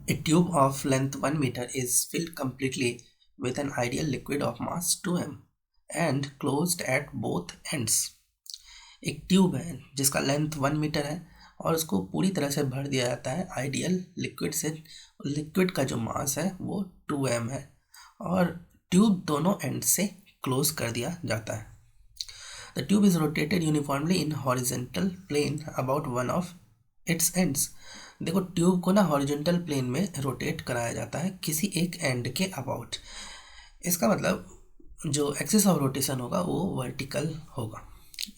A tube of length 1 meter is filled completely with an ideal liquid of mass 2m and closed at both ends. एक tube है जिसका length 1 metre है और उसको पूरी तरह से भर दिया जाता है आइडियल लिक्विड से। लिक्विड का जो मास है वो 2m है और ट्यूब दोनों एंड से क्लोज कर दिया जाता है। The tube is rotated uniformly in horizontal plane about one of its ends. देखो ट्यूब को ना हॉरिजॉन्टल प्लेन में रोटेट कराया जाता है किसी एक एंड के अबाउट। इसका मतलब जो एक्सिस ऑफ रोटेशन होगा वो वर्टिकल होगा।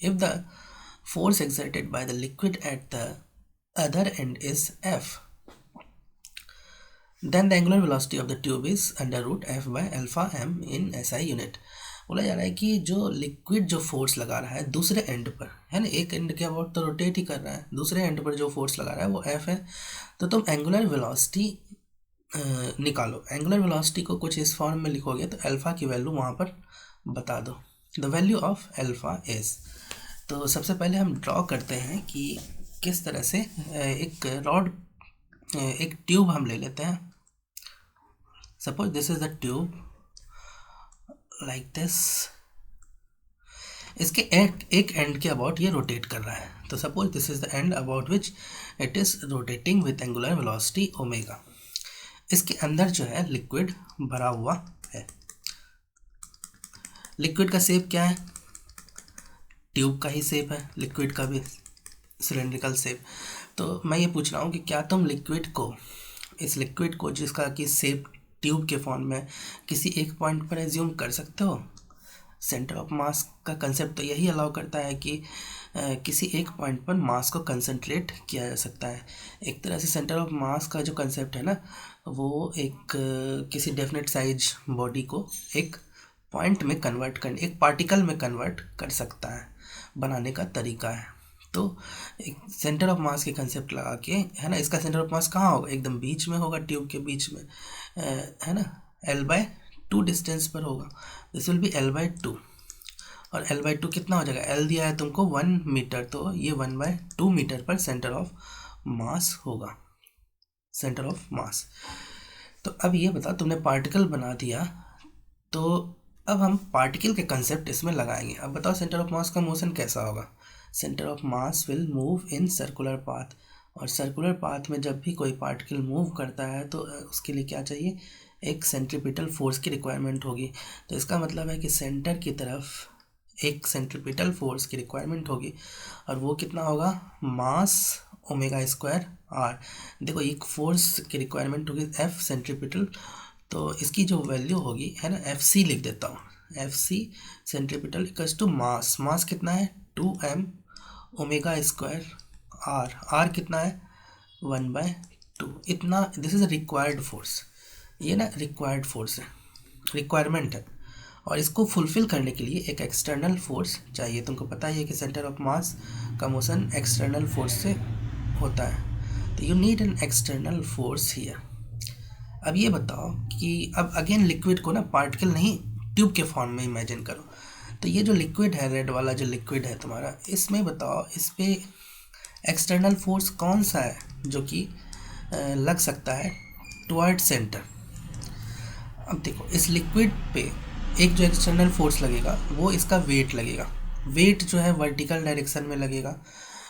If the force exerted by the liquid at the other end is F, then the angular velocity of the tube is under root F by alpha m in SI unit. बोला जा रहा है कि जो liquid जो force लगा रहा है दूसरे एंड पर है ना, एक एंड के अबाउट तो रोटेट ही कर रहा है, दूसरे एंड पर जो फोर्स लगा रहा है वो F है। तो तुम एंगुलर वेलोसिटी निकालो। एंगुलर वेलोसिटी को कुछ इस फॉर्म में लिखोगे तो अल्फा की वैल्यू वहाँ पर बता दो। The value of alpha is, तो सबसे पहले हम ड्रॉ करते हैं कि किस तरह से एक रॉड, एक ट्यूब हम ले लेते हैं। Suppose this is the tube like this. इसके एक एंड के अबाउट ये रोटेट कर रहा है। तो suppose this is the end about which it is rotating with angular velocity omega. इसके अंदर जो है लिक्विड भरा हुआ है। लिक्विड का शेप क्या है? ट्यूब का ही शेप है, लिक्विड का भी सिलेंड्रिकल शेप। तो मैं ये पूछ रहा हूँ कि क्या तुम लिक्विड को, इस लिक्विड को जिसका कि शेप ट्यूब के फॉर्म में, किसी एक पॉइंट पर एज्यूम कर सकते हो? सेंटर ऑफ मास का कंसेप्ट तो यही अलाउ करता है कि किसी एक पॉइंट पर मास को कंसंट्रेट किया जा सकता है। एक तरह से सेंटर ऑफ मास का जो कंसेप्ट है ना, वो एक किसी डेफिनेट साइज बॉडी को एक पॉइंट में कन्वर्ट करने, एक पार्टिकल में कन्वर्ट कर सकता है, बनाने का तरीका है। तो एक सेंटर ऑफ मास के कंसेप्ट लगा के, है ना, इसका सेंटर ऑफ मास कहाँ होगा? एकदम बीच में होगा, ट्यूब के बीच में, है ना, L/2 डिस्टेंस पर होगा। दिस विल बी L/2 और L/2 कितना हो जाएगा? L दिया है तुमको 1 मीटर, तो ये 1/2 मीटर पर सेंटर ऑफ मास होगा, सेंटर ऑफ मास। तो अब ये बता, तुमने पार्टिकल बना दिया, तो अब हम पार्टिकल के कंसेप्ट इसमें लगाएंगे। अब बताओ सेंटर ऑफ मास का मोशन कैसा होगा? Centre of mass will move in circular path, और सर्कुलर पाथ में जब भी कोई पार्टिकल मूव करता है तो उसके लिए क्या चाहिए? एक सेंट्रीपिटल फोर्स की रिक्वायरमेंट होगी। तो इसका मतलब है कि सेंटर की तरफ एक सेंट्रीपिटल फोर्स की रिक्वायरमेंट होगी, और वो कितना होगा? मास ओमेगा स्क्वायर आर। देखो एक फोर्स की रिक्वायरमेंट होगी F सेंट्रीपिटल, तो इसकी जो वैल्यू होगी, है ना, FC लिख देता हूँ, FC centripetal equals to mass. Mass कितना है? 2m omega square are. Are कितना है? 1/2। इतना, this is a required force. ये ना रिक्वायर्ड फोर्स है, रिक्वायरमेंट है, और इसको फुलफिल करने के लिए एक एक्सटर्नल फोर्स चाहिए। तुमको पता ही है कि सेंटर ऑफ मास का मोशन एक्सटर्नल फोर्स से होता है, तो you need an external force here. अब ये बताओ कि अब अगेन लिक्विड को ना पार्टिकल नहीं, ट्यूब के फॉर्म में इमेजिन करो। तो ये जो लिक्विड है, रेड वाला जो लिक्विड है तुम्हारा, इसमें बताओ इस पे एक्सटर्नल फोर्स कौन सा है जो कि लग सकता है टुवर्ड सेंटर? अब देखो इस लिक्विड पे एक जो एक्सटर्नल फोर्स लगेगा वो इसका वेट लगेगा। वेट जो है वर्टिकल डायरेक्शन में लगेगा,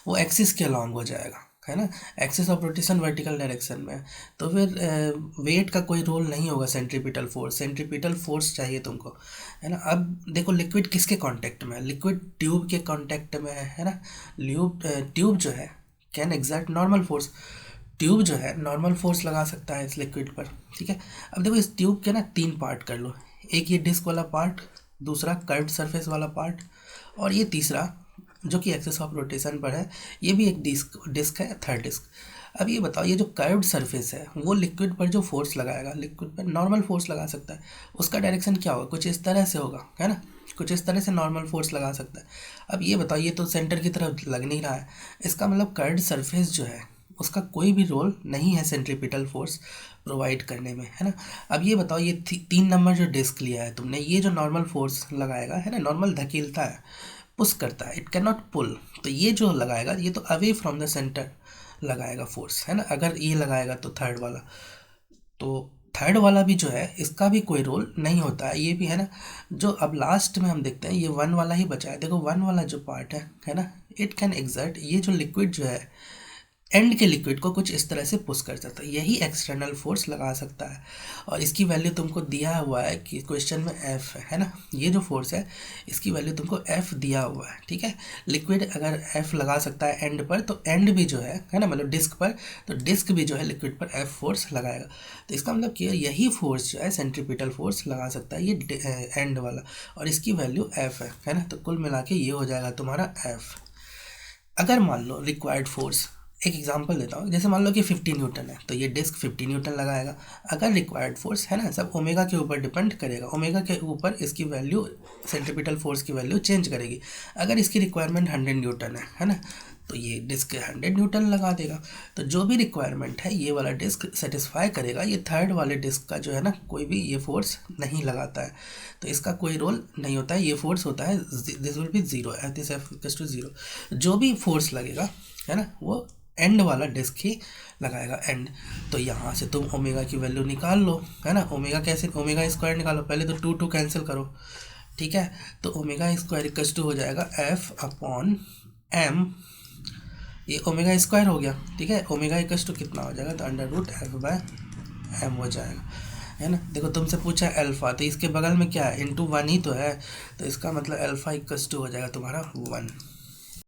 वो एक्सिस के अलॉन्ग हो जाएगा, है ना, axis of rotation vertical direction में। तो फिर वेट का कोई रोल नहीं होगा। सेंट्रीपिटल फोर्स, सेंट्रीपिटल फोर्स चाहिए तुमको, है ना। अब देखो लिक्विड किसके कांटेक्ट में है? लिक्विड ट्यूब के कांटेक्ट में है ना। ट्यूब जो है can exert normal force, tube जो है नॉर्मल फोर्स लगा सकता है इस लिक्विड पर, ठीक है। अब देखो इस ट्यूब के ना 3 पार्ट कर लो, एक ये डिस्क वाला पार्ट, दूसरा कर्व्ड सरफेस वाला पार्ट, और ये तीसरा जो कि एक्सिस ऑफ रोटेशन पर है, ये भी एक डिस्क है, थर्ड डिस्क। अब ये बताओ, ये जो कर्व्ड सरफेस है वो लिक्विड पर जो फोर्स लगाएगा, लिक्विड पर नॉर्मल फोर्स लगा सकता है, उसका डायरेक्शन क्या होगा? कुछ इस तरह से होगा, है ना, कुछ इस तरह से नॉर्मल फोर्स लगा सकता है। अब ये बताओ, ये तो सेंटर की तरफ लग नहीं रहा है, इसका मतलब कर्व्ड सरफेस जो है उसका कोई भी रोल नहीं है सेंट्रीपिटल फोर्स प्रोवाइड करने में, है ना। अब ये बताओ, ये 3 नंबर जो डिस्क लिया है तुमने, ये जो नॉर्मल फोर्स लगाएगा, है ना, नॉर्मल धकेलता है, पुश करता है, इट कैन नॉट पुल। तो ये जो लगाएगा ये तो अवे फ्रॉम द सेंटर लगाएगा फोर्स, है ना। अगर ये लगाएगा तो थर्ड वाला, तो थर्ड वाला भी जो है इसका भी कोई रोल नहीं होता है, ये भी है ना। जो अब लास्ट में हम देखते हैं ये वन वाला ही बचा है। देखो वन वाला जो पार्ट है ना, इट कैन एग्जर्ट, ये जो लिक्विड जो है एंड के लिक्विड को कुछ इस तरह से पुश कर सकता है, यही एक्सटर्नल फोर्स लगा सकता है। और इसकी वैल्यू तुमको दिया हुआ है कि क्वेश्चन में एफ है ना, ये जो फोर्स है इसकी वैल्यू तुमको एफ दिया हुआ है, ठीक है। लिक्विड अगर एफ लगा सकता है एंड पर, तो एंड भी जो है ना, मतलब डिस्क पर, तो डिस्क भी जो है लिक्विड पर एफ फोर्स लगाएगा। तो इसका मतलब कि यही फोर्स जो है सेंट्रीपिटल फोर्स लगा सकता है ये एंड वाला, और इसकी वैल्यू एफ है ना। तो कुल मिला के ये हो जाएगा तुम्हारा एफ। अगर मान लो रिक्वायर्ड फोर्स, एक एग्जांपल देता हूँ, जैसे मान लो कि 50 न्यूटन है, तो ये डिस्क 50 न्यूटन लगाएगा। अगर रिक्वायर्ड फोर्स है ना, सब ओमेगा के ऊपर डिपेंड करेगा, ओमेगा के ऊपर इसकी वैल्यू, सेंट्रीपिटल फोर्स की वैल्यू चेंज करेगी। अगर इसकी रिक्वायरमेंट 100 न्यूटन है ना, तो ये डिस्क 100 न्यूटन लगा देगा। तो जो भी रिक्वायरमेंट है ये वाला डिस्क सेटिस्फाई करेगा, ये थर्ड वाले डिस्क का जो है ना कोई भी ये फोर्स नहीं लगाता है, तो इसका कोई रोल नहीं होता है। ये फोर्स होता है, this will be zero, this F equals to zero. जो भी फोर्स लगेगा है ना वो एंड वाला डिस्क ही लगाएगा, एंड। तो यहाँ से तुम ओमेगा की वैल्यू निकाल लो, है ना। ओमेगा कैसे, ओमेगा स्क्वायर निकालो, पहले तो 2 कैंसिल करो, ठीक है। तो ओमेगा स्क्वायर इक्वल्स टू हो जाएगा एफ अपॉन एम, ये ओमेगा स्क्वायर हो गया, ठीक है। ओमेगा इक्वल्स टू कितना हो जाएगा, तो under root F by M हो जाएगा, है ना। देखो तुमसे पूछा है अल्फ़ा, तो इसके बगल में क्या है, इंटू वन ही तो है, तो इसका मतलब अल्फ़ा इक्वल्स टू हो जाएगा तुम्हारा 1।